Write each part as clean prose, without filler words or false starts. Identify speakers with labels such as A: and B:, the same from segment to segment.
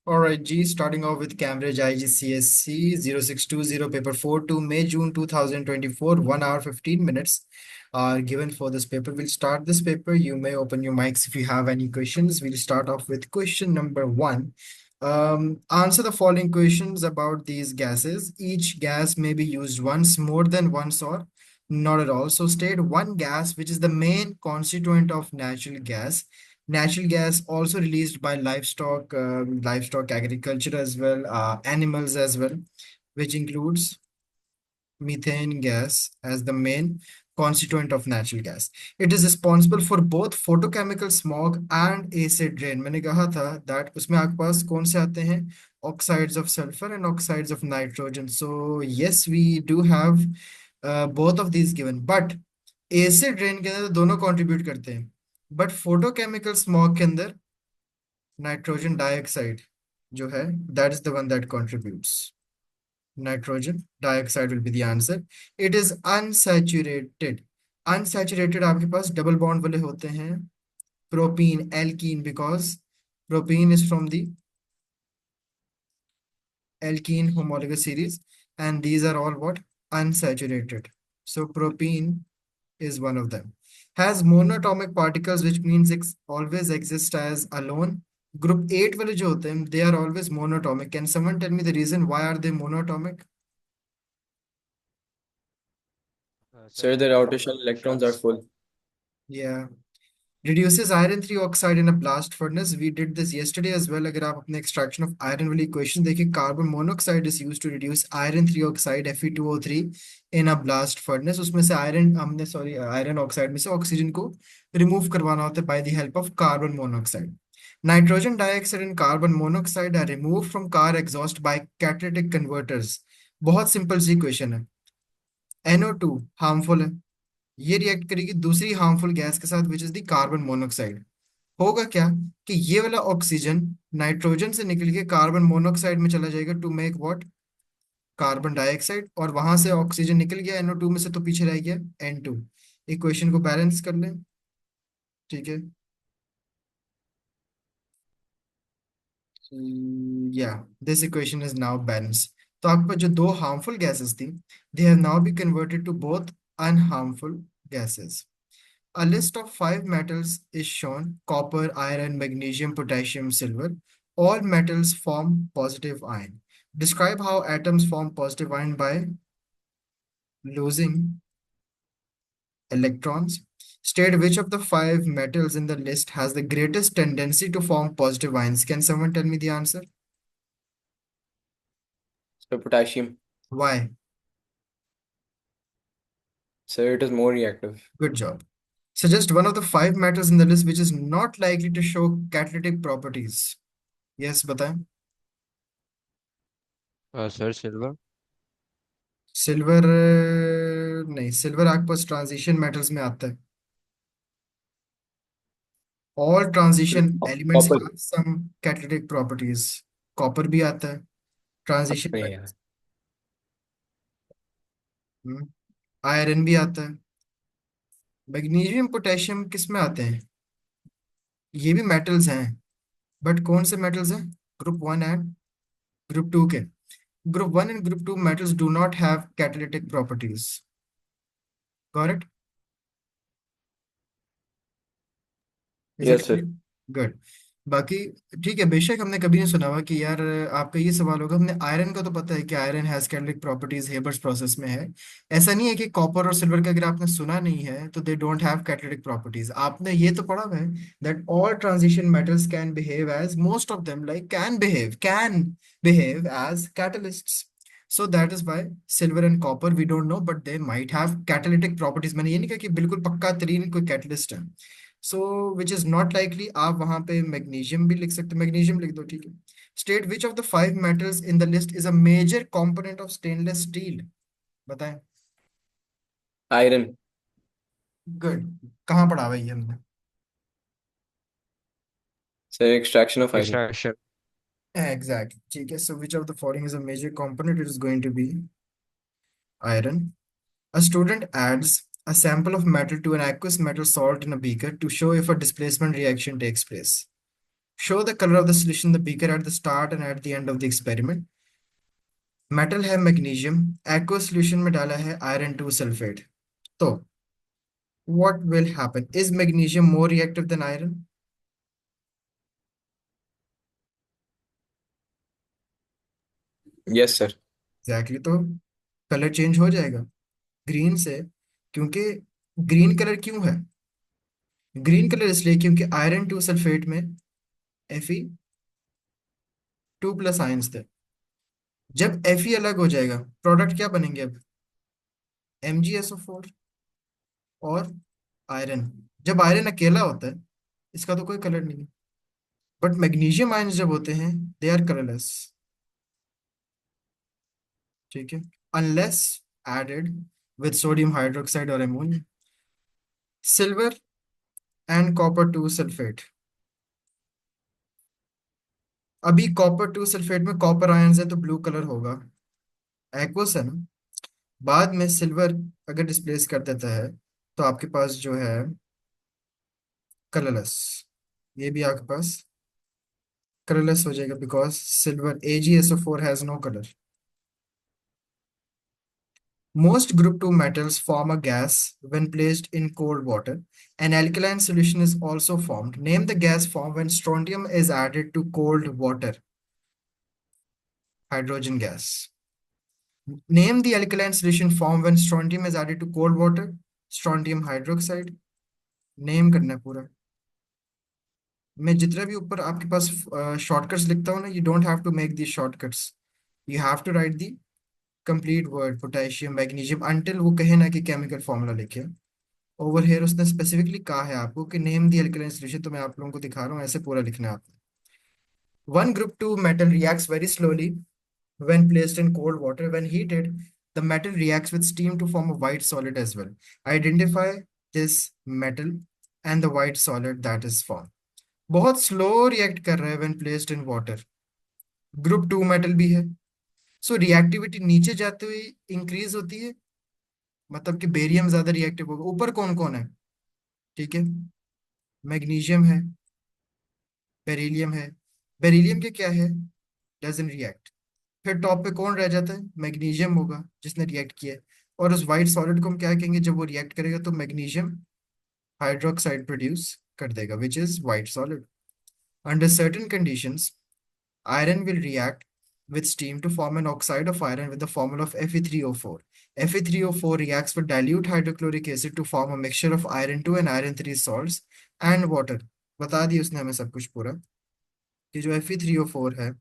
A: All right, G, starting off with Cambridge IGCSE 0620 paper 4 to May June 2024, 1 hour 15 minutes are given for this paper. We'll start this paper. You may open your mics if you have any questions. We'll start off with question number one. Answer the following questions about these gases. Each gas may be used once, more than once, or not at all. So state one gas which is the main constituent of natural gas. Natural gas also released by livestock agriculture as well, animals as well, which includes methane gas as the main constituent of natural gas. It is responsible for both photochemical smog and acid rain. मैंने कहा था that उसमें आपके पास कौन से आते हैं? Oxides of sulfur and oxides of nitrogen. So yes, we do have both of these given, but acid rain के अंदर दोनों contribute करते हैं, बट फोटोकेमिकल स्मॉग के अंदर नाइट्रोजन डाइऑक्साइड जो है that is the one that contributes. Nitrogen dioxide will be the answer. It is unsaturated. Unsaturated आपके पास डबल बॉन्ड वाले होते हैं. Propene alkene, because propene is from the alkene homologous series, and these are all what? Unsaturated. So propene is one of them. Has monatomic particles, which means it always exists as alone. Group 8 वाले जो होते हैं, they are always monatomic. Can someone tell me the reason why are they monatomic?
B: Sir, the rotational electrons are full.
A: Yeah. Reduces iron 3 oxide in a blast furnace. We did this yesterday as well. अगर आप अपने extraction of iron वाली equation देखिए, carbon monoxide is used to reduce iron 3 oxide Fe2O3 in a blast furnace. उसमें से iron oxide में से oxygen को remove करवाना होता है by the help of carbon monoxide. Nitrogen dioxide and carbon monoxide are removed from car exhaust by catalytic converters. बहुत simple सी equation है. NO2 हार्मफुल है, ये रिएक्ट करेगी दूसरी हार्मफुल गैस के साथ which is the carbon monoxide. होगा क्या कि ये वाला ऑक्सीजन नाइट्रोजन से निकल के कार्बन मोनोऑक्साइड में चला जाएगा to make what? Carbon dioxide. और वहां से ऑक्सीजन निकल गया NO2 में से, तो पीछे रह गया N2. इक्वेशन को बैलेंस कर लें. ठीक है, yeah this equation is now balance. तो आपके पास जो दो हार्मफुल गैसेस थी, they have now be converted to both unharmful gases. A list of five metals is shown: copper, iron, magnesium, potassium, silver. All metals form positive ion. Describe how atoms form positive ion by losing electrons. State which of the five metals in the list has the greatest tendency to form positive ions. Can someone tell me the answer?
B: So potassium.
A: Why?
B: Sir, it is more reactive.
A: Good job. Suggest one of the five metals in the list which is not likely to show catalytic properties. Yes, बताएं.
C: Sir silver.
A: Silver नहीं, silver आपके पास transition metals में आता है. All transition elements
B: Copper.
A: Have some catalytic properties. Copper भी आता है ट्रांजिशन
B: नहीं है.
A: मेटल्स. आयरन भी आता है. मैग्नीशियम पोटेशियम किस में आते हैं? ये भी मेटल्स हैं, बट कौन से मेटल्स हैं? ग्रुप 1 एंड ग्रुप 2 के. Group 1 and group 2 metals do not have catalytic properties. Correct? Is it
B: Yes, sir.
A: Clear? Good. बाकी ठीक है, बेशक हमने कभी नहीं सुना हुआ कि यार आपका ये सवाल होगा. हमने आयरन का तो पता है कि iron has catalytic properties, Haber's process में है. ऐसा नहीं है कि कॉपर और सिल्वर का अगर आपने सुना नहीं है तो they don't have catalytic properties. आपने ये तो पढ़ा हुआ है that all transition metals can behave as, most of them like can behave as catalysts. So that is why silver and copper we don't know, but they might have catalytic properties. मैंने ये नहीं कहा कि बिल्कुल पक्का तरीन कोई catalyst है. So which is not likely. आप वहां पे मैग्नीशियम भी लिख सकते, मैग्नीशियम लिख दो. ठीक है. State which of the five metals in the list is a major component of stainless steel. बताएं.
B: Iron.
A: गुड. कहाँ पढ़ा हुआ है ये हमने?
B: Sir, extraction of iron.
C: Extraction.
A: Exactly. ठीक है. So which of the following is a major component? It is going to be iron. A student adds a sample of metal to an aqueous metal salt in a beaker to show if a displacement reaction takes place. Show the colour of the solution the beaker at the start and at the end of the experiment. Metal है magnesium, aqua solution में डाला है iron to sulphate. तो what will happen? Is magnesium more reactive than iron?
B: Yes sir.
A: Exactly, तो colour change हो जाएगा green से। क्योंकि ग्रीन कलर क्यों है? ग्रीन कलर इसलिए क्योंकि आयरन टू सल्फेट में Fe2+ आयंस थे। जब Fe अलग हो जाएगा, प्रोडक्ट क्या बनेंगे अब? MgSO4 और आयरन। जब आयरन अकेला होता है, इसका तो कोई कलर नहीं है। बट मैग्नीशियम आयंस जब होते हैं, दे आर कलरलेस। ठीक है, unless added with sodium hydroxide और ammonia. Silver and copper two sulphate. अभी कॉपर टू सल्फेट में कॉपर आयंस है तो ब्लू कलर होगा, एक्वस है ना। बाद में सिल्वर अगर डिस्प्लेस कर देता है तो आपके पास जो है कलरलेस, ये भी आपके पास कलरलेस हो जाएगा because silver AgSO4 has no colour. Most group 2 metals form a gas when placed in cold water. An alkaline solution is also formed. Name the gas formed when strontium is added to cold water. Hydrogen gas. Name the alkaline solution formed when strontium is added to cold water. Strontium hydroxide. Name करना है पूरा। मैं जितना भी ऊपर आपके पास shortcuts लिखता हूँ ना, you don't have to make the shortcuts, you have to write the complete word potassium magnesium until वो कहे ना कि केमिकल फॉर्मूला लिखे। ओवर हेयर उसने स्पेसिफिकली कहा है आपको कि नेम दी अल्कलाइन सॉल्यूशन, तो मैं आप लोगों को दिखा रहा हूँ, ऐसे पूरा लिखना है आपने। One group two metal reacts very slowly when placed in cold water. When heated, the metal reacts with steam to form a white solid as well. Identify this metal and the white solid that is formed. बहुत slow react कर रहा है when placed in water। Group two metal भी है, सो reactivity नीचे जाते हुए increase होती है, मतलब कि बेरियम ज्यादा रिएक्टिव होगा। ऊपर कौन कौन है? ठीक है, मैग्नीशियम है, बेरिलियम है। बेरिलियम के क्या है? Dozen react. फिर टॉप पे कौन रह जाता है? मैग्नीशियम होगा जिसने रिएक्ट किया है। और उस वाइट सॉलिड को हम क्या कहेंगे? जब वो रिएक्ट करेगा तो मैग्नीशियम हाइड्रोक्साइड प्रोड्यूस कर देगा which is white solid. Under certain conditions iron will react with steam to form an oxide of iron with the formula of Fe3O4. Fe3O4 reacts with dilute hydrochloric acid to form a mixture of iron 2 and iron 3 salts and water। बता दी उसने हमें सब कुछ पूरा कि जो Fe3O4 है,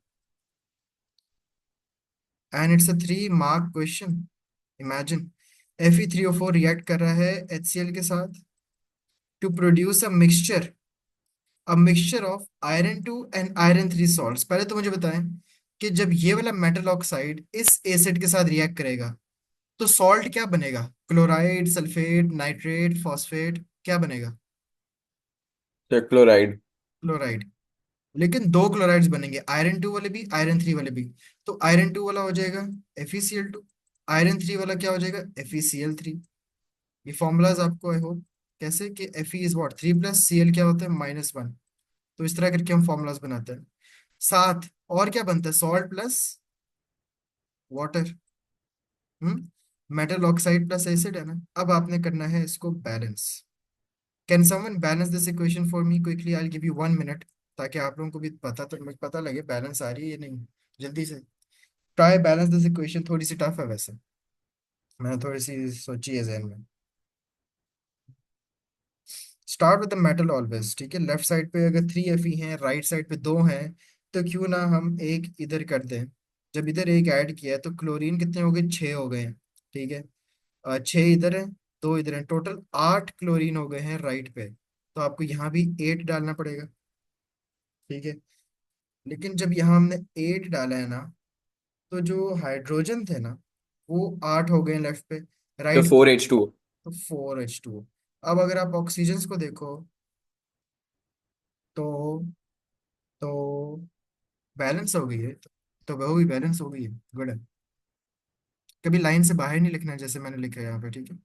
A: and it's a 3 mark question. Imagine Fe3O4 react कर रहा है HCl के साथ to produce a mixture of iron 2 and iron 3 salts. पहले तो मुझे बताएं कि जब ये वाला मेटल ऑक्साइड इस एसिड के साथ रिएक्ट करेगा तो सॉल्ट क्या बनेगा? क्लोराइड, सल्फेट, नाइट्रेट, फॉस्फेट, क्या बनेगा?
B: Sir chloride.
A: क्लोराइड। लेकिन दो क्लोराइड्स बनेंगे, आयरन 2 वाले भी आयरन 3 वाले भी। तो आयरन 2 वाला हो जाएगा FeCl2, आयरन 3 वाला क्या हो जाएगा? FeCl3। ये फॉर्मूलाज आपको आई होप कैसे कि Fe इज वॉट 3+Cl क्या होता है -1। तो इस तरह करके हम फॉर्मूलाज बनाते हैं। साथ और क्या बनता है? Salt plus water. Metal oxide plus acid है ना। अब आपने करना है इसको balance. Can someone balance this equation for me quickly? I give you 1 minute, ताकि आप लोगों को भी पता लगे बैलेंस आ रही है या नहीं। जल्दी से ट्राई बैलेंस दिस इक्वेशन। थोड़ी सी टफ है वैसे, मैंने थोड़ी सी सोची है जहन में। Start with the metal always. ठीक है, लेफ्ट साइड पे अगर 3 Fe हैं, राइट साइड पे 2 हैं, तो क्यों ना हम एक इधर कर दें। जब इधर एक ऐड किया है तो क्लोरीन कितने हो गए? 6 हो गए हैं। ठीक है, 6 इधर है, 2 इधर है, टोटल 8 क्लोरीन हो गए हैं राइट पे। तो आपको यहाँ भी 8 डालना पड़ेगा। ठीक है, लेकिन जब यहाँ हमने 8 डाला है ना, तो जो हाइड्रोजन थे ना वो 8 हो गए लेफ्ट पे,
B: तो
A: राइट।
B: 4H2।
A: तो 4H2। अब अगर आप ऑक्सीजन को देखो तो बैलेंस हो गई है, तो वो भी बैलेंस हो गई है। गुड है। कभी लाइन से बाहर नहीं लिखना है जैसे मैंने लिखा है यहाँ पे। ठीक है,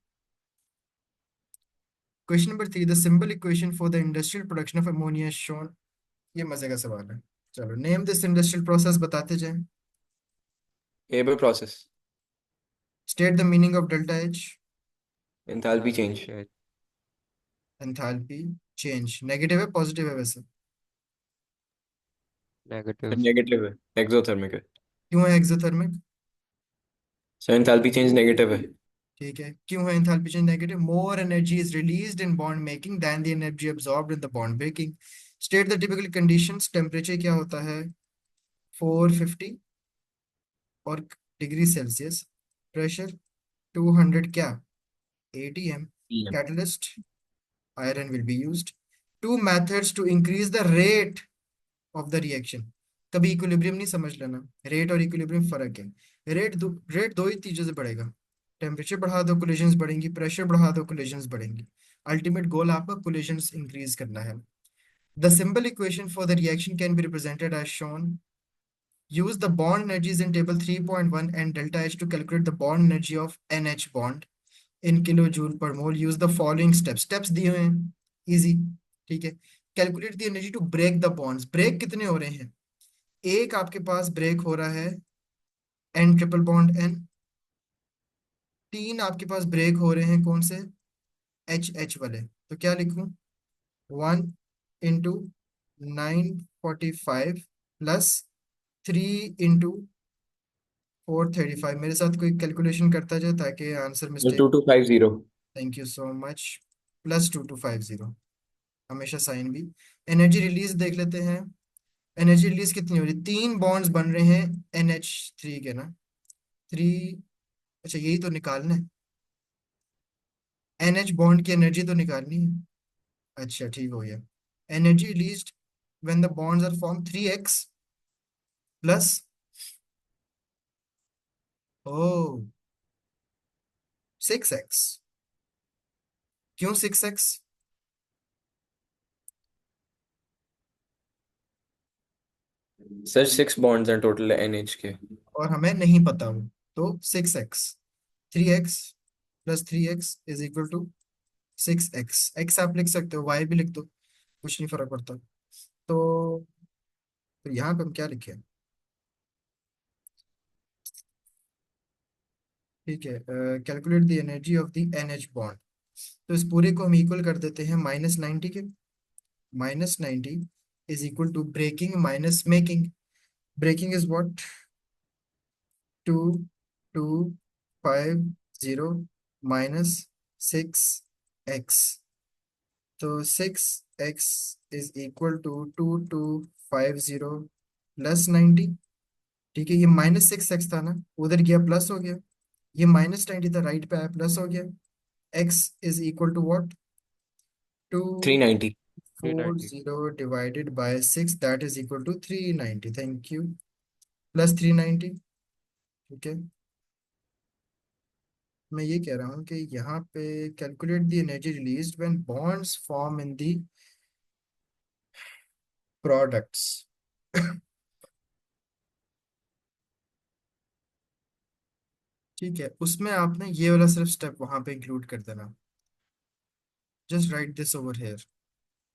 A: question number 3, the symbol equation for the industrial production of ammonia shown. ये मजे का सवाल है। चलो, नेम दिस इंडस्ट्रियल प्रोसेस बताते जाएं।
B: Haber process.
A: State the meaning of delta H.
B: Enthalpy change.
A: Enthalpy change negative है पॉजिटिव है वैसे?
C: नेगेटिव।
B: नेगेटिव है, एक्सोथर्मिक है।
A: क्यों है exothermic?
B: Sir enthalpy change negative है।
A: ठीक है, क्यों है enthalpy change negative? More energy is released in bond making than the energy absorbed in the bond breaking. State the typical conditions. Temperature क्या होता है? 450 और डिग्री सेल्सियस। प्रेशर 200 क्या? ATM।
B: PM.
A: Catalyst iron will be used. Two methods to increase the rate of the reaction। कभी equilibrium नहीं समझ लेना, rate और इक्विलिब्रियम फर्क है। रेट दो ही चीजों से बढ़ेगा। टेम्परेचर बढ़ा दो कोलिजन्स बढ़ेंगी, प्रेशर बढ़ा दो कोलिजन्स बढ़ेंगी। अल्टीमेट गोल आपका कोलिजन्स इंक्रीज करना है। The simple equation for the reaction can be represented as shown. Use the bond energies in table 3.1 and delta H to calculate the bond energy of NH bond in kilo joule per mole. Use the following steps. Steps दिए हुए हैं, easy. ठीक है। Calculate the energy to break the bonds. Break कितने हो रहे हैं? एक आपके पास ब्रेक हो रहा है N ट्रिपल बॉन्ड N। तीन आपके पास ब्रेक हो रहे हैं कौन से? H वाले। तो क्या लिखूं? 1 × 945 प्लस 3 × 435। मेरे साथ कोई कैलकुलेशन करता जाए ताकि answer
B: sir
A: mistake.
B: 2250।
A: Thank you so much. +2250। हमेशा साइन भी। एनर्जी रिलीज देख लेते हैं। एनर्जी रिलीज कितनी हो रही है? तीन बॉन्ड्स बन रहे हैं NH3 के ना। थ्री। अच्छा, यही तो निकालना है। NH बॉन्ड की एनर्जी तो निकालनी है। अच्छा, ठीक हो गया। Energy released when the bonds are form 3x plus. Oh 6x। क्यों 6x?
B: सर 6 बॉन्ड्स हैं टोटल NH के।
A: और हमें नहीं पता हो तो 6x। 3x plus 3x is equal to 6x। x आप लिख सकते हो, y भी लिख दो, कुछ नहीं फर्क पड़ता। तो यहाँ पे हम क्या लिखे? ठीक है, calculate the energy of the NH bond. तो इस पूरे को हम इक्वल कर देते हैं -90 के। -90 is equal to breaking minus making. Breaking is what? 2250 -6x। तो 6x is equal to 2250 plus 90। ठीक है, ये -6x था ना, उधर गया प्लस हो गया। ये -90 था, राइट पे आया प्लस हो गया। x is equal to what?
B: 390।
C: 390।
A: 240 divided by 6, that is equal to 390। Thank you. Plus 390। ठीक है। मैं ये कह रहा हूँ कि यहाँ पे calculate the energy released when bonds form in the products. ठीक है, उसमें आपने ये वाला सिर्फ स्टेप वहां पे इंक्लूड कर देना। Just right this over here.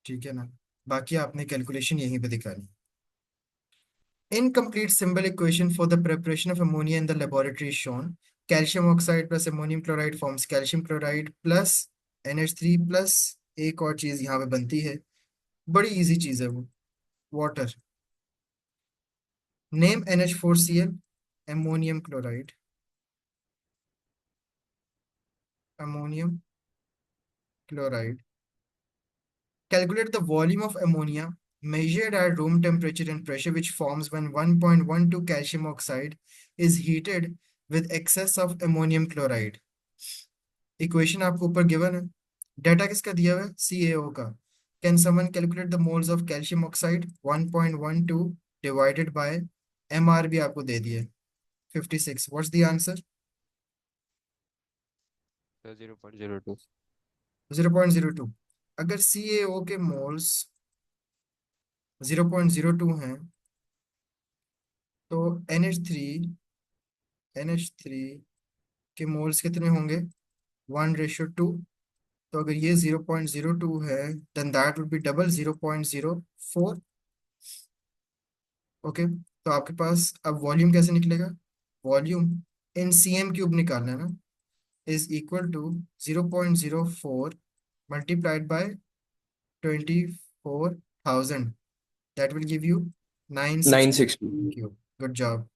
A: ठीक है ना? बाकी आपने कैलकुलेशन यहीं पे दिखानी। Incomplete symbol equation for the preparation of ammonia in the laboratory is shown. Calcium oxide plus ammonium chloride forms calcium chloride plus NH3 plus एक और चीज यहाँ पे बनती है, बड़ी इजी चीज है वो, water. Name NH4Cl। Ammonium chloride. Ammonium chloride. Calculate the volume of ammonia measured at room temperature and pressure which forms when 1.12 calcium oxide is heated with excess of ammonium chloride। Equation आपको ऊपर given है। Data किसका दिया हुआ है? CaO का। Can someone calculate the moles of calcium oxide? 1.12 divided by MR भी आपको दे दिया है 56। What's the answer?
C: 0.02।
A: 0.02। अगर CaO के मोल्स 0.02 हैं तो NH3 के मोल्स कितने होंगे? 1:2। तो अगर ये 0.02 है then that would be double 0.04। Okay, तो आपके पास अब वॉल्यूम कैसे निकलेगा? वॉल्यूम इन सीएम क्यूब निकालना है ना, is equal to 0.04 multiplied by 24,000, that will give you 960
B: 960.
A: Cube. Good job.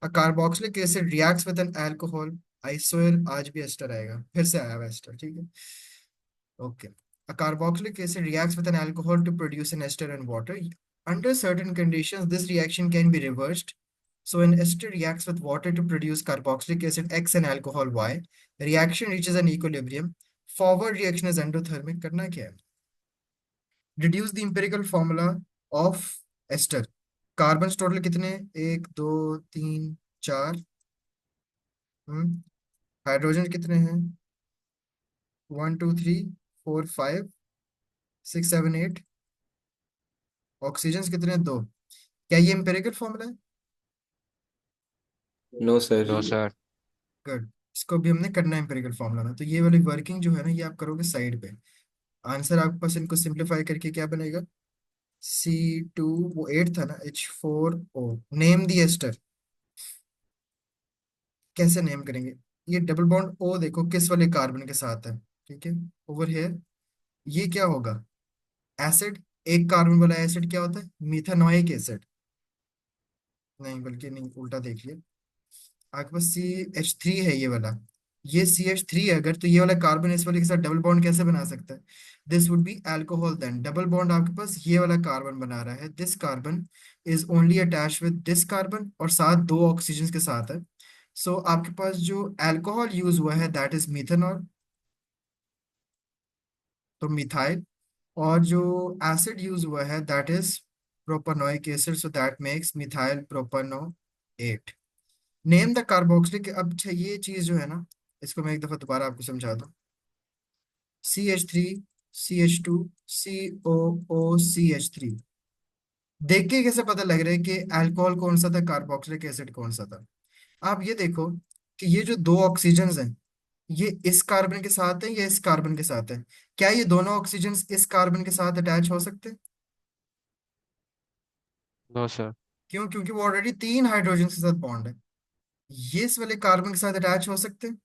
A: A carboxylic acid reacts with an alcohol. I swear आज भी एस्टर आएगा, फिर से आया हुआ एस्टर, ठीक है। Okay, a carboxylic acid reacts with an alcohol to produce an ester and water. Under certain conditions, this reaction can be reversed. So an ester reacts with water to produce carboxylic acid X and alcohol Y. Reaction reaches an equilibrium. Forward reaction is endothermic. करना क्या है? Deduce the empirical formula of ester. Carbon total कितने? एक, दो, तीन, चार। Hydrogen कितने हैं? 1 2 3 4 5 6 7 8। ऑक्सीजन कितने हैं? दो। क्या ये एम्पिरिकल फॉर्मूला है?
B: No, sir.
C: No, sir.
A: Good. इसको भी हमने करना है एम्पिरिकल फॉर्मूला में, तो ये वाली वर्किंग जो है ना, ये आप करोगे साइड पे। आंसर आपके पास इनको सिंप्लीफाई करके क्या बनेगा? C2, वो 8 था ना, H4O। Name the ester. कैसे नेम करेंगे? ये डबल बॉन्ड O देखो किस वाले कार्बन के साथ है, ठीक है, ओवर हियर। ये क्या होगा? एसिड। एक कार्बन वाला एसिड क्या होता है? मिथेनॉइक एसिड। नहीं, बल्कि नहीं, उल्टा देख लिया। आपके पास CH3 है ये वाला। ये CH3 है अगर, तो ये वाला कार्बन इस वाले के साथ डबल बॉन्ड कैसे बना सकता है? This would be alcohol. Then double bond आपके पास ये वाला कार्बन बना रहा है, this carbon is only attach with this carbon, और साथ दो ऑक्सीजन के साथ है। सो आपके पास जो अल्कोहल यूज हुआ है दैट इज मिथेनॉल, तो मिथाइल। और जो एसिड यूज हुआ है that is propanoic acid, so that makes methyl propanoate. Name the carboxylic. अब अच्छा, ये चीज जो है ना, इसको मैं एक दफा दोबारा आपको समझा दूं। CH3, CH2, COO, CH3। देख के कैसे पता लग रहा है कि अल्कोहल कौन सा था, कार्बोक्सिलिक एसिड कौन सा था? आप ये देखो कि ये जो दो ऑक्सीजन हैं, ये इस कार्बन के साथ है या इस कार्बन के साथ है? क्या ये दोनों ऑक्सीजन इस कार्बन के साथ अटैच हो सकते हैं?
C: No, sir.
A: क्यों? क्योंकि वो ऑलरेडी तीन हाइड्रोजन के साथ बॉन्ड है। ये इस वाले कार्बन के साथ अटैच हो सकते हैं?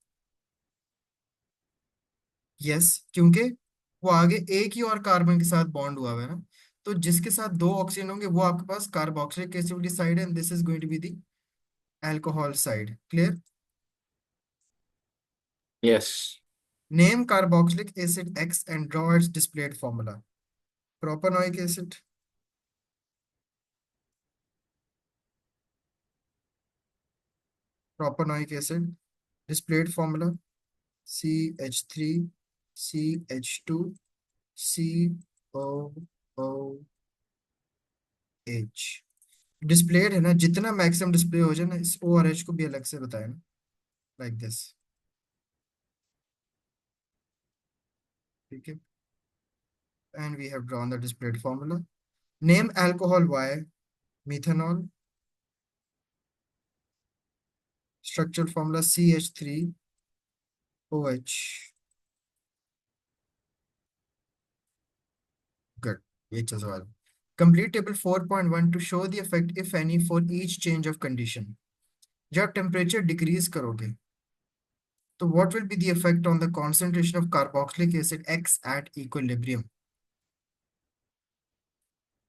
A: यस, क्योंकि वो आगे एक ही और कार्बन के साथ बॉन्ड हुआ हुआ है ना। तो जिसके साथ दो ऑक्सीजन होंगे वो आपके पास कार्बोक्सिलिक एसिड वाली साइड है, and this is going to be the alcohol side. Clear?
B: Yes.
A: Name carboxylic acid X and draw its displayed formula. Propanoic acid. Propanoic acid displayed formula CH3, CH2, COOH। Displayed है ना, जितना maximum display हो जाए ना, इस O और H को भी अलग से बताया ना, लाइक दिस। ठीक है, and we have drawn the displayed formula. Name alcohol Y, methanol. Structural formula CH3OH. Good. ये अच्छा सवाल। Complete table 4.1 to show the effect, if any, for each change of condition. जब temperature decrease करोगे, तो what will be the effect on the concentration of carboxylic acid X at equilibrium?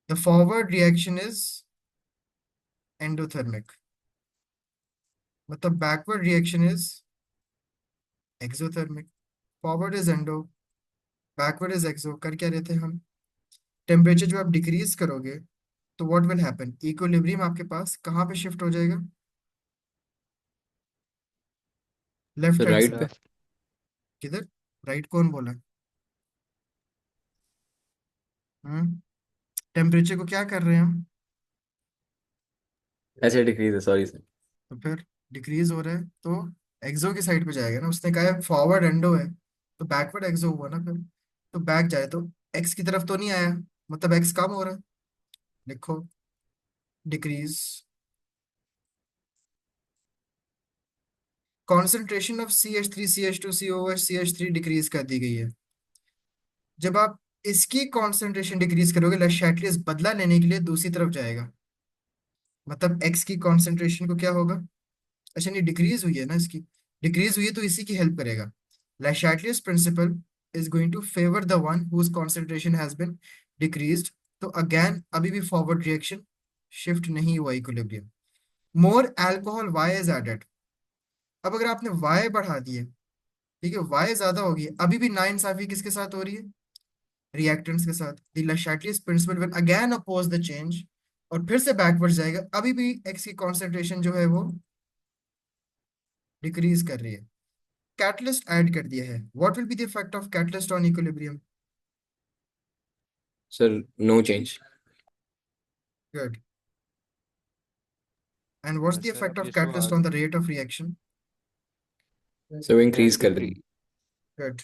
A: The forward reaction is endothermic. मतलब backward reaction is exothermic. Forward is endo, backward is exo। कर क्या रहे थे हम? Temperature जब आप डिक्रीज करोगे तो व्हाट विल हैपन? इक्विलिब्रियम आपके पास कहाँ पे शिफ्ट हो जाएगा? Left
B: So
A: hand
B: right
A: side.
B: पे.
C: Left.
A: किधर? राइट कौन बोला? टेम्परेचर को क्या कर रहे हैं हम?
B: ऐसे डिक्रीज है, सॉरी सर.
A: तो फिर डिक्रीज हो रहा है तो एक्सो की साइड पे जाएगा ना, उसने कहा है फॉरवर्ड एंडो है, तो बैकवर्ड एक्सो हुआ ना फिर। तो बैक जाए तो एक्स की तरफ तो नहीं आया, मतलब एक्स कम हो रहा है। लिखो decrease. Concentration of CH3, CH2, COH, CH3 decrease कर दी गई है। जब आप इसकी कॉन्सेंट्रेशन डिक्रीज करोगे, ले शैटलियस बदला लेने के लिए दूसरी तरफ जाएगा। मतलब एक्स की कॉन्सेंट्रेशन को क्या होगा, अच्छा नहीं डिक्रीज हुई है ना इसकी, डिक्रीज हुई है तो इसी की हेल्प करेगा। Le Chatelier's principle is going to favor the one whose concentration has been decreased। तो अगेन अभी भी फॉरवर्ड रिएक्शन शिफ्ट नहीं हुआ equilibrium. More alcohol Y is added। अब अगर आपने Y बढ़ा दिए, ठीक है, Y ज्यादा होगी, अभी भी नाइंसाफी किसके साथ हो रही है, रिएक्टेंट्स के साथ। The Le Chatelier's principle will again oppose the change, और फिर से बैकवर्ड जाएगा, अभी भी एक्स की कॉन्सेंट्रेशन जो है वो डिक्रीज कर रही है। कैटलिस्ट ऐड कर दिया है, what will be the effect of catalyst on equilibrium.
B: Sir, no change.
A: Good. And what's the
C: sir
A: effect
C: अब
A: ऑफ
C: ये
A: कैटलिस्ट ऑन
C: सवाल
A: the rate of reaction.
B: So increase कर रही।
C: इंक्रीज।
A: गुड।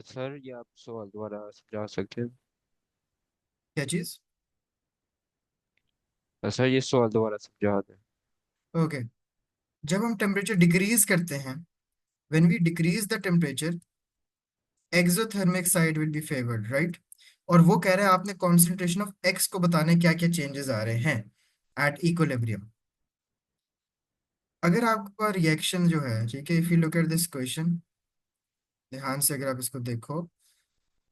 C: सर ये आप सवाल दोबारा समझा सकते हैं?
A: क्या चीज।
C: सर ये सवाल दोबारा समझा दें।
A: ओके। जब हम टेम्परेचर डिक्रीज करते हैं, when we decrease the temperature, exothermic side will be favoured, right. और वो कह रहा है आपने कॉन्सेंट्रेशन ऑफ एक्स को बताने क्या क्या चेंजेस आ रहे हैं एट इक्विलिब्रियम। अगर आपका रिएक्शन जो है, ठीक है, if you look at this question ध्यान से, अगर आप इसको देखो,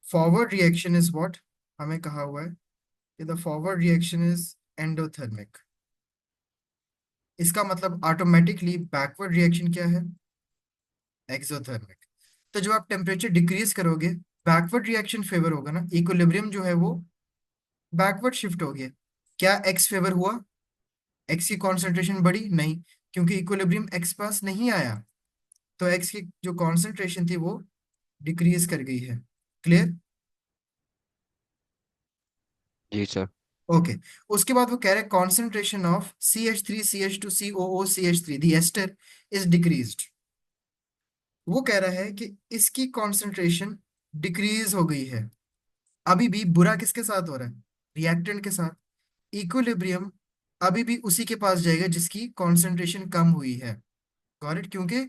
A: फॉरवर्ड रिएक्शन इज व्हाट, हमें कहा हुआ है कि the forward reaction is endothermic. इसका मतलब ऑटोमेटिकली बैकवर्ड रिएक्शन क्या है, एक्सोथर्मिक। तो जब आप टेम्परेचर डिक्रीज करोगे, बैकवर्ड रिएक्शन फेवर होगा ना, इक्विलिब्रियम जो है वो बैकवर्ड शिफ्ट हो गया। क्या एक्स फेवर हुआ, एक्स की कॉन्सेंट्रेशन बढ़ी नहीं, क्योंकि इक्विलिब्रियम एक्स पास नहीं आया, तो एक्स की जो कॉन्सेंट्रेशन थी वो डिक्रीज कर गई है। क्लियर।
C: जी सर।
A: ओके। उसके बाद वो कह रहे हैं concentration of CH3CH2COO CH3 the ester is decreased. वो कह रहा है कि इसकी कॉन्सेंट्रेशन डिक्रीज हो गई है। अभी भी बुरा किसके साथ हो रहा है, रिएक्टेंट के साथ। इक्विलिब्रियम अभी भी उसी के पास जाएगा जिसकी कॉन्सेंट्रेशन कम हुई है। गॉट इट, क्योंकि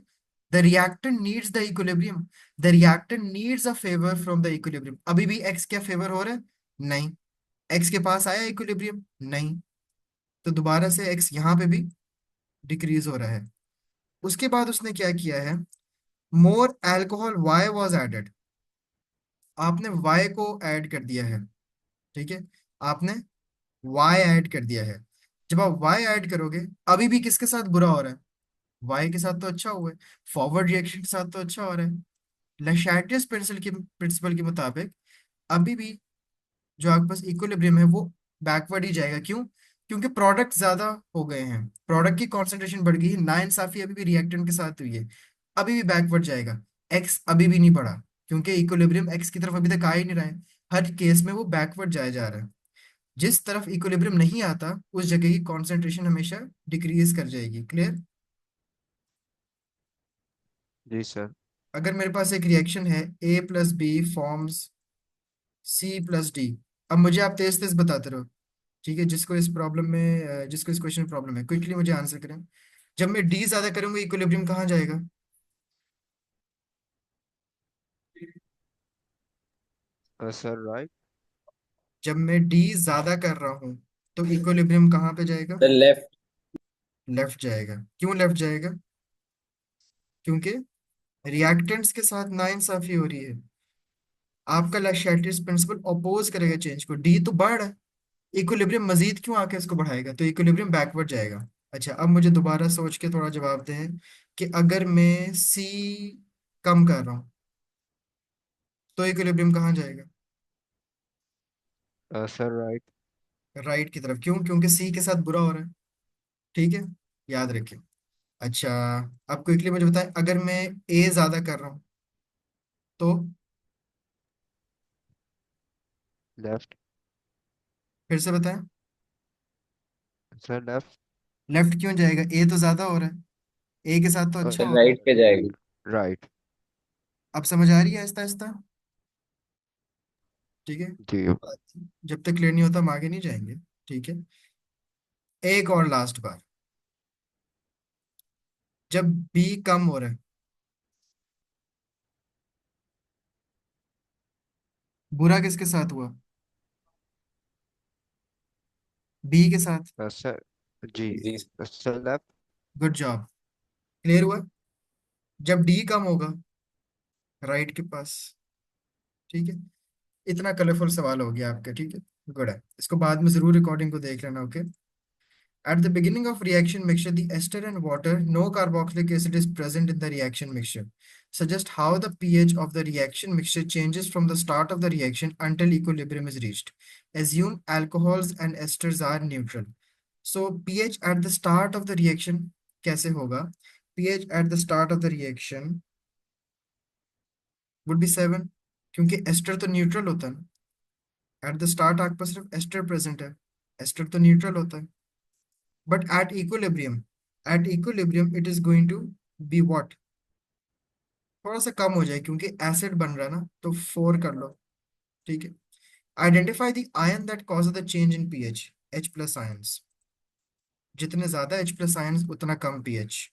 A: the reactant needs the equilibrium, the reactant needs a favour from the equilibrium. अभी भी एक्स क्या फेवर हो रहा है, नहीं। एक्स के पास आया इक्विलिब्रियम, नहीं। तो दोबारा से एक्स यहाँ पे भी डिक्रीज हो रहा है। उसके बाद उसने क्या किया है, मोर अल्कोहल वाई वॉज एडेड। आपने वाई को ऐड कर दिया है, ठीक है, आपने वाई ऐड कर दिया है। जब आप वाई ऐड करोगे, अभी भी किसके साथ बुरा हो रहा है, वाई के साथ तो अच्छा हुआ है, फॉरवर्ड रिएक्शन के साथ तो अच्छा हो रहा है। लेशैटियस प्रिंसिपल के मुताबिक अभी भी जो आपके पास इक्विलिब्रियम है वो बैकवर्ड ही जाएगा। क्यों, क्योंकि प्रोडक्ट ज्यादा हो गए हैं, प्रोडक्ट की कॉन्सेंट्रेशन बढ़ गई है, नाइंसाफी अभी भी रिएक्टेंट के साथ हुई है, अभी भी बैकवर्ड जाएगा। एक्स अभी भी नहीं बढ़ा, क्योंकि इक्विलिब्रियम एक्स की तरफ अभी तक आ ही नहीं रहा है, हर केस में वो बैकवर्ड जाया जा रहा है। जिस तरफ इक्विलिब्रियम नहीं आता उस जगह की कॉन्सेंट्रेशन हमेशा डिक्रीज कर जाएगी। क्लियर।
C: जी सर।
A: अगर मेरे पास एक रिएक्शन है A+B फॉर्म्स C+D, अब मुझे आप तेज तेज बताते रहो, ठीक है, जिसको इस प्रॉब्लम में जिसको इस क्वेश्चन में प्रॉब्लम है, क्विकली मुझे आंसर करें। जब मैं डी ज्यादा करूंगा इक्विलिब्रियम कहाँ जाएगा,
C: सर राइट।
A: जब मैं डी ज्यादा कर रहा हूँ तो इक्विलिब्रियम कहाँ पे जाएगा,
B: The left।
A: लेफ्ट जाएगा। क्यों लेफ्ट जाएगा, क्योंकि रिएक्टेंट्स के साथ नाइंसाफी हो रही है। आपका लैशैटियस प्रिंसिपल अपोज करेगा चेंज को, डी तो बढ़ रहा है, इक्विलिब्रियम मजीद क्यों आके इसको बढ़ाएगा, तो इक्विलिब्रियम बैकवर्ड जाएगा। अच्छा अब मुझे दोबारा सोच के थोड़ा जवाब दें कि अगर मैं सी कम कर रहा हूँ तो इक्विलिब्रियम कहाँ जाएगा,
C: सर राइट।
A: राइट की तरफ। क्यों, क्योंकि सी के साथ बुरा हो रहा है, ठीक है, याद रखिए। अच्छा अब क्विकली मुझे बताएं, अगर मैं ए ज्यादा कर रहा हूँ तो,
C: लेफ्ट।
A: फिर से बताएं।
C: Sir left.
A: लेफ्ट क्यों जाएगा, ए तो ज्यादा हो रहा है, ए के साथ तो अच्छा
B: Sir,
A: हो रहा है।
B: right पे जाएगी।
C: राइट।
A: अब समझ आ रही है आहिस्ता आहिस्ता, ठीक है।
C: जी।
A: जब तक क्लियर नहीं होता हम आगे नहीं जाएंगे, ठीक है। एक और लास्ट बार, जब बी कम हो रहा है, बुरा किसके साथ हुआ, बी के साथ।
C: सर जी
B: जी।
C: सर।
A: Good job. क्लियर हुआ? जब डी कम होगा राइट के पास, ठीक है। इतना कलरफुल सवाल हो गया आपका, ठीक है। गुड है, इसको बाद में जरूर रिकॉर्डिंग को देख लेना, okay. At the beginning of reaction mixture, the ester and water, no carboxylic acid is present in the reaction mixture. Suggest how the pH of the reaction mixture changes from the start of the reaction until equilibrium is reached. Assume alcohols and esters are neutral. So pH at the start of the reaction कैसे होगा? pH at the start of the reaction would be 7, क्योंकि ester तो neutral होता है ना। At the start आपके पास सिर्फ ester present है, ester तो neutral होता है। But at equilibrium it is going to be what? थोड़ा सा कम हो जाए क्योंकि एसिड बन रहा है ना, तो 4 कर लो, ठीक है। Identify the ion that cause the change in pH. H plus ions, जितने ज्यादा H प्लस आयंस उतना कम pH.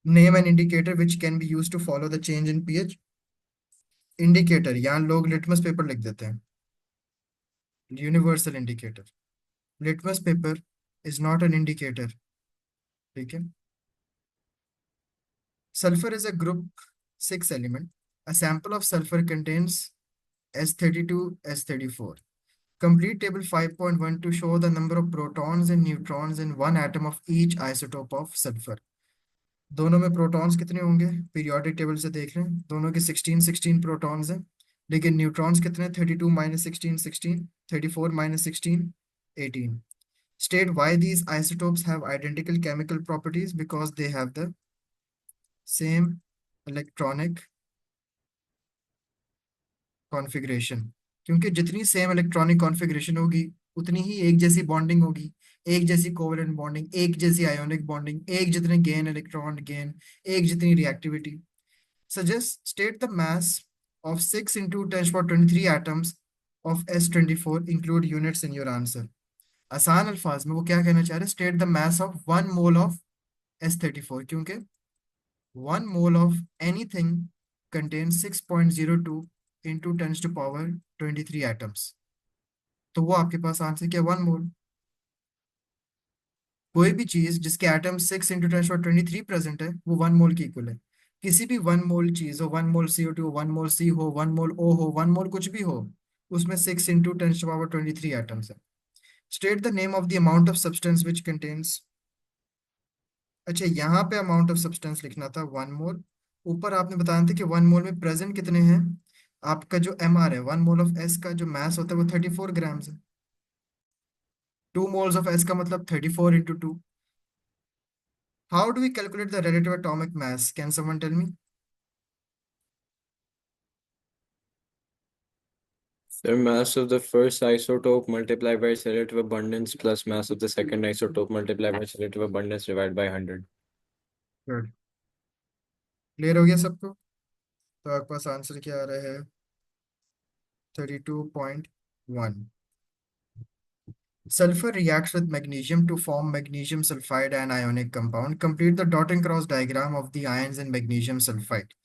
A: Name an indicator which can be use to follow the change in pH. Indicator यहाँ लोग लिटमस पेपर लिख देते हैं, universal indicator. Litmus paper is not an indicator, ठीक है। Sulfur is a group 6 element. A sample of sulfur contains S32, S34. Complete table 5.1 to show the number of protons and neutrons in one atom of each isotope of sulfur. दोनों में protons कितने होंगे? Periodic table से देख लें, दोनों के 16 protons हैं, लेकिन न्यूट्रॉन्स कितने? 32 minus 16 16, 34 minus 16 18. State why these isotopes have identical chemical properties. Because they have the same electronic configuration, क्योंकि जितनी सेम इलेक्ट्रॉनिक कॉन्फ़िगरेशन होगी उतनी ही एक जैसी बॉन्डिंग होगी, एक जैसी कोवेलेंट बॉन्डिंग, एक जैसी आयोनिक बॉन्डिंग, एक जितने गेन इलेक्ट्रॉन गेन, एक जितनी reactivity. Suggest state the mass of 6 into 10 power 23 atoms of S24 include units in your answer. आसान अल्फाज में वो क्या कहना चाह रहे हैं? State the mass of 1 mole of S34, क्योंकि 1 mole of anything contains 6.02 into 10 to power 23 atoms. तो वो आपके पास आंसर क्या? 1 मोल। कोई भी चीज जिसके atom 6 into 10 to power 23 present है वो 1 मोल की इक्वल है। किसी भी 1 मोल चीज हो, 1 मोल CO2, 1 मोल C हो, 1 मोल O हो, 1 मोल कुछ भी हो, उसमें 6 into 10 to power 23 एटम्स है। State the name of the amount of substance which contains. अच्छा, यहाँ पे अमाउंट ऑफ सब्सटेंस लिखना था 1 मोल। ऊपर आपने बताया था कि 1 मोल में प्रेजेंट कितने हैं। आपका जो MR है, 1 मोल ऑफ S का जो मास होता है वो 34 ग्राम्स है। 2 मोल्स ऑफ S का मतलब 34 into 2। How do we calculate the relative atomic mass? Can someone tell me?
B: Sir, mass of the first isotope multiplied by its relative abundance plus mass of the second isotope multiplied by its relative abundance divided by 100.
A: Good. Clear हो गया सबको? तो आपके पास answer क्या आ रहा है? 32.1। Sulfur reacts with magnesium to form magnesium sulfide and ionic compound. Complete the dot and cross diagram of the ions in magnesium sulfide.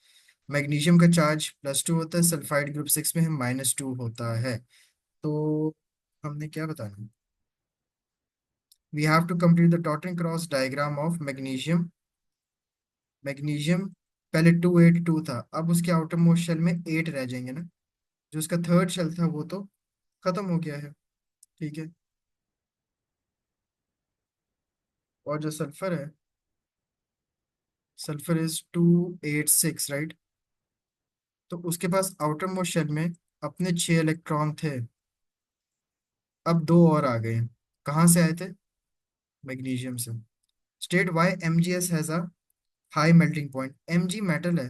A: Magnesium का charge +2 होता है, सल्फाइड ग्रुप 6 में है -2 होता है। तो हमने क्या बताना है? We have to complete the dot and cross diagram of magnesium. Magnesium पहले 282 था, अब उसके आउटर मोस्ट शेल में 8 रह जाएंगे ना। जो उसका थर्ड शेल था वो तो खत्म हो गया है, ठीक है। और जो सल्फर है, सल्फर इज 286, राइट। तो उसके पास आउटर मोस्ट शेल में अपने 6 इलेक्ट्रॉन थे, अब 2 और आ गए। कहाँ से आए थे? मैग्नीशियम से। State why MgS has a high melting point. Mg metal है,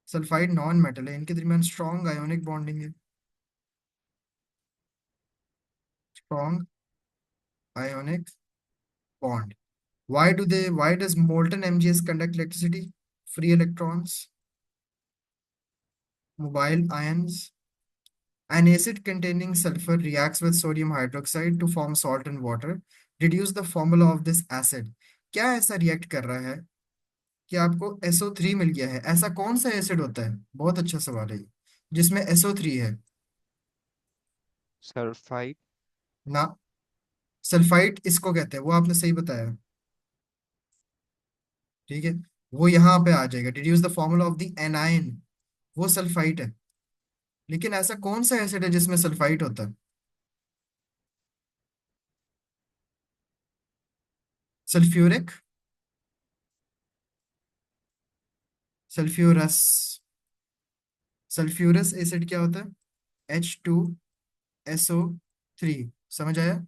A: सल्फाइड नॉन मेटल है, इनके दरमियान स्ट्रॉन्ग आयोनिक बॉन्डिंग है। Strong ionic bond. Why does molten MgS conduct electricity? Free electrons, mobile ions. An acid containing sulfur reacts with sodium hydroxide to form salt and water. Deduce the formula of this acid. क्या ऐसा react कर रहा है कि आपको SO3 मिल गया है? ऐसा कौन सा एसिड होता है? बहुत अच्छा सवाल है ये, जिसमें SO3 है।
C: सल्फाइड।
A: ना, सल्फाइट इसको कहते हैं, वो आपने सही बताया। ठीक है, वो यहाँ पे आ जाएगा, deduce the formula of the A9, वो सल्फाइट है। लेकिन ऐसा कौन सा एसिड है जिसमें सल्फाइट होता है? सल्फ्यूरिक, सल्फ्यूरस, सल्फ्यूरस एसिड क्या होता है? H2SO3। समझ आया?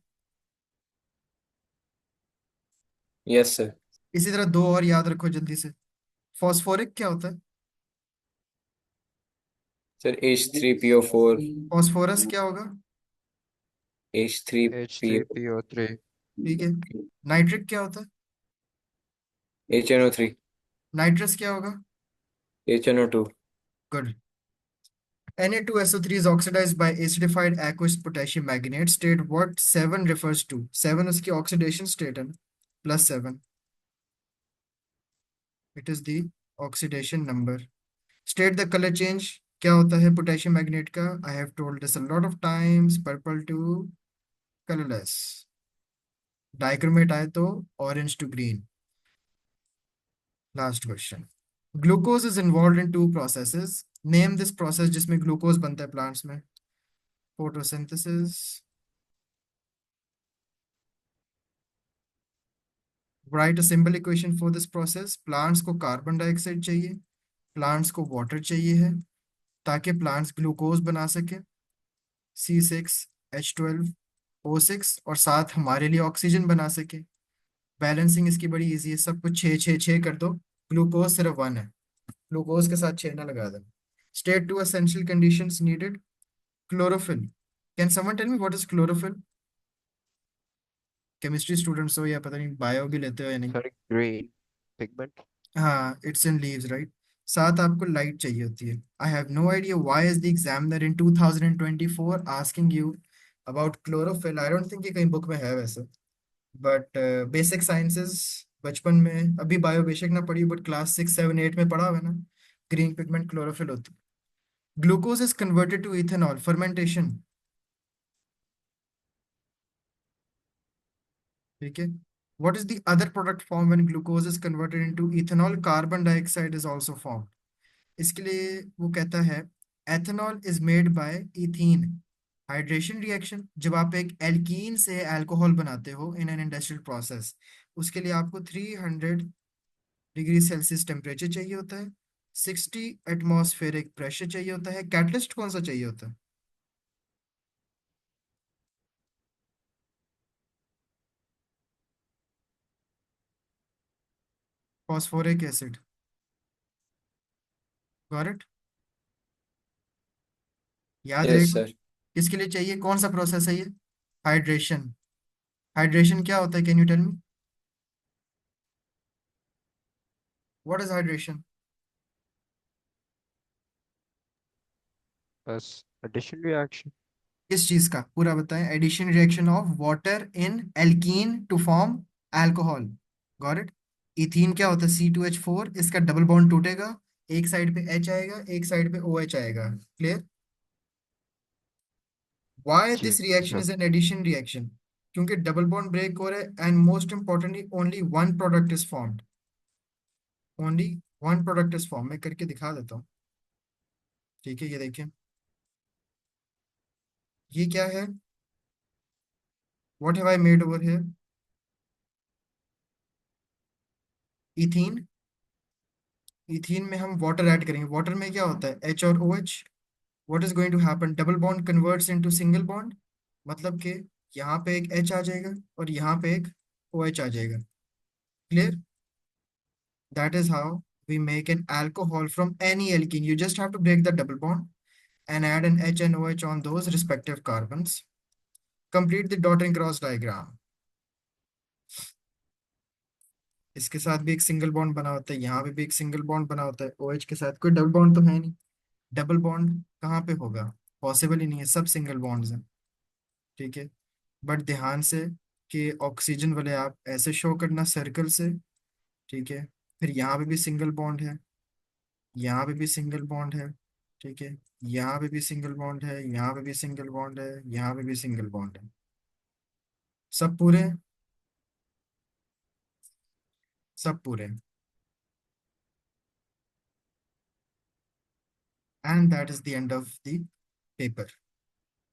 B: Yes sir.
A: इसी तरह दो और याद रखो जल्दी से। फॉस्फोरिक क्या होता है?
B: Sir H3PO4।
A: फॉस्फोरस क्या होगा?
B: H3PO।
C: H3PO3।
A: ठीक है। नाइट्रिक क्या होता है?
B: HNO3।
A: नाइट्रस क्या होगा?
B: HNO2।
A: Good. Na2SO3 is oxidized by acidified aqueous potassium manganate. State what 7 refers to? 7 उसकी oxidation state है, +7. It is the oxidation number. State the color change. क्या होता है पोटेशियम मैग्नेट का? I have told this a lot of times. Purple to colorless. Dichromate आए तो orange to green. Last question. Glucose is involve in two processes. Name this process जिसमें glucose बनता है plants में। Photosynthesis. Write a simple equation for this process. Plants को carbon dioxide चाहिए, plants को water चाहिए है, ताकि प्लांट्स ग्लूकोज बना सके, C6H12O6, और साथ हमारे लिए ऑक्सीजन बना सके। बैलेंसिंग इसकी बड़ी इजी है, सब कुछ 6 6 6 कर दो। ग्लूकोज सिर्फ 1 है, ग्लूकोज के साथ 6 ना लगा देना। State two essential conditions needed. Chlorophyll. Can someone tell me what is chlorophyll? Chemistry students हो या पता नहीं बायो भी लेते हो या नहीं।
C: Sir green pigment.
A: हाँ, इट्स इन लीव्स राइट। साथ आपको लाइट चाहिए होती है। I have no idea why is the examiner in 2024 asking you about chlorophyll. I don't think ये कहीं बुक में है वैसे, बट बेसिक साइंसेस बचपन में, अभी बायो बेशक ना पढ़ी बट क्लास 6 7 8 में पढ़ा हुआ है ना। ग्रीन पिगमेंट क्लोरोफिल होती है। Glucose is converted to ethanol, fermentation. ठीक है। What is the other product formed when glucose is converted into ethanol? Carbon dioxide is also formed. इसके लिए वो कहता है ethanol is made by ethene hydration reaction. जब आप एक एल्कीन से अल्कोहल बनाते हो इन एन इंडस्ट्रियल प्रोसेस, उसके लिए आपको 300 डिग्री सेल्सियस टेम्परेचर चाहिए होता है, 60 एटमॉस्फेरिक प्रेशर चाहिए होता है। कैटलिस्ट कौन सा चाहिए होता है? Phosphoric acid. Got it? याद
B: यस
A: रहेगा।
B: सर।
A: किसके लिए चाहिए, कौन सा प्रोसेस है ये? हाइड्रेशन। हाइड्रेशन क्या होता है, can you tell me what is hydration?
C: बस एडिशन रिएक्शन।
A: किस चीज का पूरा बताएं? Addition reaction of water in alkene to form alcohol. Got it? Ethene क्या होता है? C2H4, इसका डबल बॉन्ड टूटेगा, एक साइड पे H आएगा, एक साइड पे OH आएगा। क्लियर? व्हाई
C: जी
A: this reaction
C: sir.
A: Is an addition reaction? क्योंकि डबल बॉन्ड ब्रेक हो रहा है and most importantly only one product is formed. Only one product is form. मैं करके दिखा देता हूँ। ठीक है, ये देखिए, ये क्या है? What have I made over here? Ethene. Ethene में हम वाटर ऐड करेंगे। वाटर में क्या होता है? H और OH। What is going to happen? Double bond converts into single bond. मतलब कि यहाँ पे एक H आ जाएगा और यहाँ पे एक OH आ जाएगा। Clear? That is how we make an alcohol from any alkene. You just have to break the double bond and add an H and OH on those respective carbons. Complete the dot and cross diagram. इसके साथ भी एक single bond बना होता है, यहाँ पे भी एक सिंगल बॉन्ड बना होता है। OH के साथ कोई डबल बॉन्ड तो है नहीं। डबल बॉन्ड कहाँ पे होगा? पॉसिबल ही नहीं है, सब सिंगल बॉन्ड्स हैं। ठीक है, बट ध्यान से कि ऑक्सीजन वाले आप ऐसे शो करना सर्कल से। ठीक है, फिर यहाँ पे भी सिंगल बॉन्ड है, यहाँ पे भी सिंगल बॉन्ड है। ठीक है, यहाँ पे भी सिंगल बॉन्ड है, यहाँ पे भी सिंगल बॉन्ड है, यहाँ पे भी सिंगल बॉन्ड है। सब पूरे, सब पूरे। And that is the end of the paper.